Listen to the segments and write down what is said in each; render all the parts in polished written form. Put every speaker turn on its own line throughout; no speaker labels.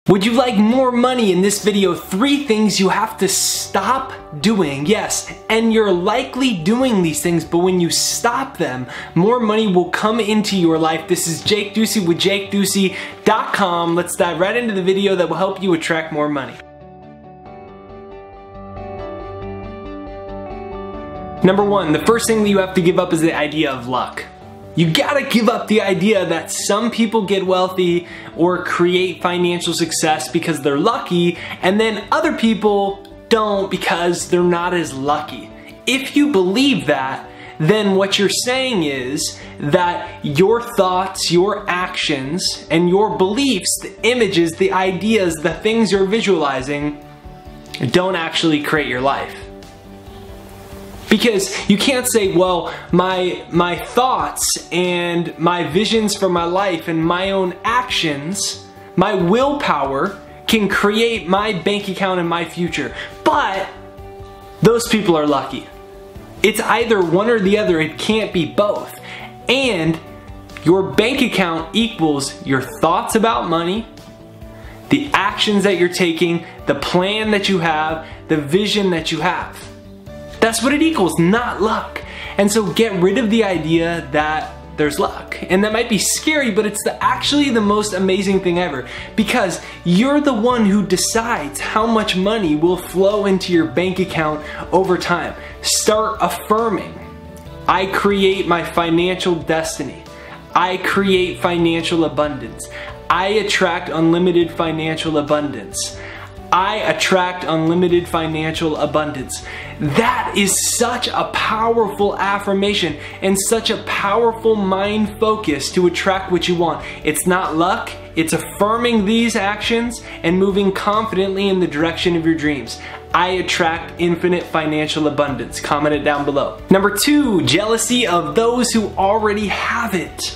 Would you like more money? In this video, 3 things you have to stop doing. Yes, and you're likely doing these things, but when you stop them, more money will come into your life. This is Jake Ducey with JakeDucey.com. Let's dive right into the video that will help you attract more money. Number 1, the first thing that you have to give up is the idea of luck. You gotta give up the idea that some people get wealthy or create financial success because they're lucky, and then other people don't because they're not as lucky. If you believe that, then what you're saying is that your thoughts, your actions, and your beliefs, the images, the ideas, the things you're visualizing, don't actually create your life. Because you can't say, well, my thoughts and my visions for my life and my own actions, my willpower can create my bank account and my future. But those people are lucky. It's either one or the other. It can't be both. And your bank account equals your thoughts about money, the actions that you're taking, the plan that you have, the vision that you have. That's what it equals, not luck. And so get rid of the idea that there's luck. And that might be scary, but it's actually the most amazing thing ever, because you're the one who decides how much money will flow into your bank account over time. Start affirming. I create my financial destiny. I create financial abundance. I attract unlimited financial abundance. I attract unlimited financial abundance. That is such a powerful affirmation and such a powerful mind focus to attract what you want. It's not luck, it's affirming these actions and moving confidently in the direction of your dreams. I attract infinite financial abundance. Comment it down below. Number 2, jealousy of those who already have it.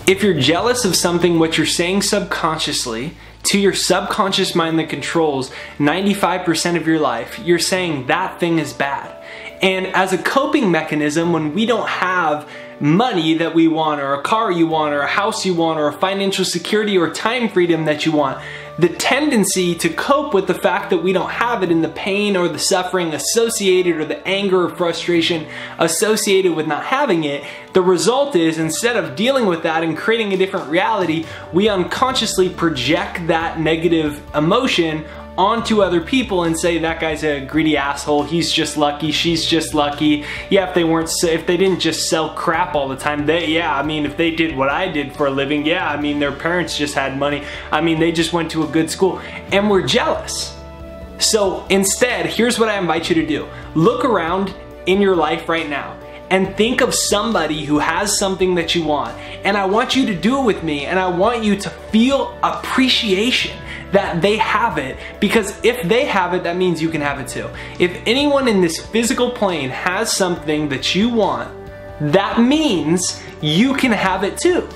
If you're jealous of something, what you're saying subconsciously to your subconscious mind that controls 95% of your life, you're saying that thing is bad. And as a coping mechanism, when we don't have money that we want, or a car you want, or a house you want, or a financial security or time freedom that you want, the tendency to cope with the fact that we don't have it, and the pain or the suffering associated, or the anger or frustration associated with not having it, the result is, instead of dealing with that and creating a different reality, we unconsciously project that negative emotion onto other people and say, that guy's a greedy asshole, he's just lucky, she's just lucky. Yeah, if they didn't just sell crap all the time, if they did what I did for a living, their parents just had money, they just went to a good school, and we're jealous. So instead, here's what I invite you to do. Look around in your life right now and think of somebody who has something that you want, and I want you to do it with me, and I want you to feel appreciation that they have it, because if they have it, that means you can have it too. If anyone in this physical plane has something that you want, that means you can have it too.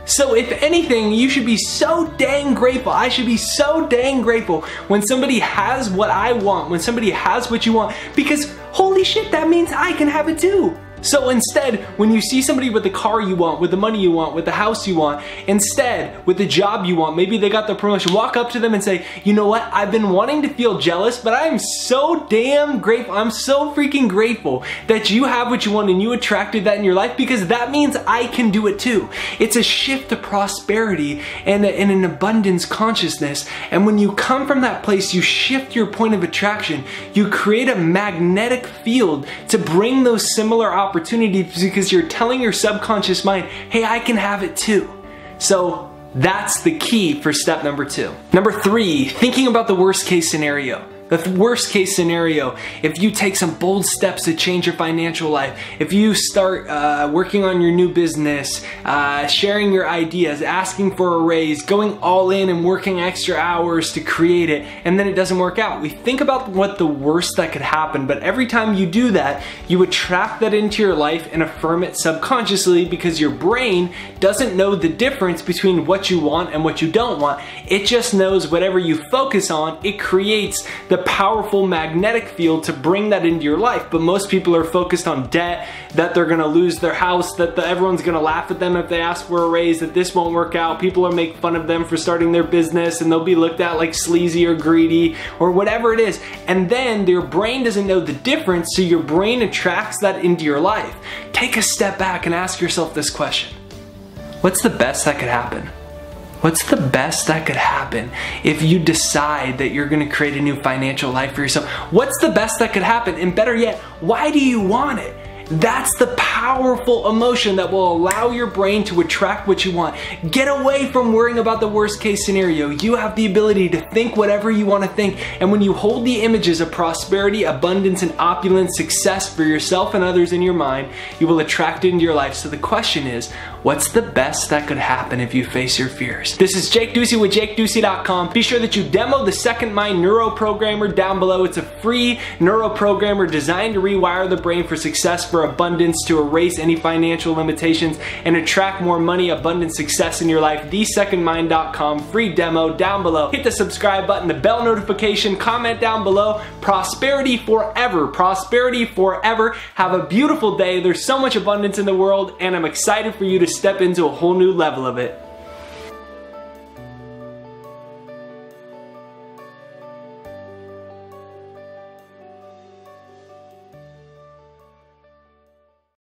So if anything, you should be so dang grateful. I should be so dang grateful when somebody has what I want, when somebody has what you want, because holy shit, that means I can have it too. So instead, when you see somebody with the car you want, with the money you want, with the house you want, instead, with the job you want, maybe they got the promotion, walk up to them and say, you know what, I've been wanting to feel jealous, but I am so damn grateful, I'm so freaking grateful that you have what you want and you attracted that in your life, because that means I can do it too. It's a shift to prosperity and an abundance consciousness, and when you come from that place, you shift your point of attraction, you create a magnetic field to bring those similar opportunities, because you're telling your subconscious mind, hey, I can have it too. So that's the key for step number 2. Number 3, thinking about the worst case scenario. The worst case scenario, if you take some bold steps to change your financial life, if you start working on your new business, sharing your ideas, asking for a raise, going all in and working extra hours to create it, and then it doesn't work out. We think about what the worst that could happen, but every time you do that, you attract that into your life and affirm it subconsciously, because your brain doesn't know the difference between what you want and what you don't want. It just knows whatever you focus on, it creates the a powerful magnetic field to bring that into your life. But most people are focused on debt, that they're gonna lose their house, that everyone's gonna laugh at them if they ask for a raise, that this won't work out, people are making fun of them for starting their business, and they'll be looked at like sleazy or greedy or whatever it is. And then your brain doesn't know the difference, so your brain attracts that into your life. Take a step back and ask yourself this question. What's the best that could happen? What's the best that could happen if you decide that you're gonna create a new financial life for yourself? What's the best that could happen? And better yet, why do you want it? That's the powerful emotion that will allow your brain to attract what you want. Get away from worrying about the worst case scenario. You have the ability to think whatever you want to think. And when you hold the images of prosperity, abundance, and opulent success for yourself and others in your mind, you will attract it into your life. So the question is, what's the best that could happen if you face your fears? This is Jake Ducey with JakeDucey.com. Be sure that you demo the Second Mind Neuroprogrammer down below. It's a free neuroprogrammer designed to rewire the brain for success, for abundance, to erase any financial limitations, and attract more money, abundance, success in your life. TheSecondMind.com, free demo down below. Hit the subscribe button, the bell notification, comment down below. Prosperity forever. Prosperity forever. Have a beautiful day. There's so much abundance in the world, and I'm excited for you to step into a whole new level of it.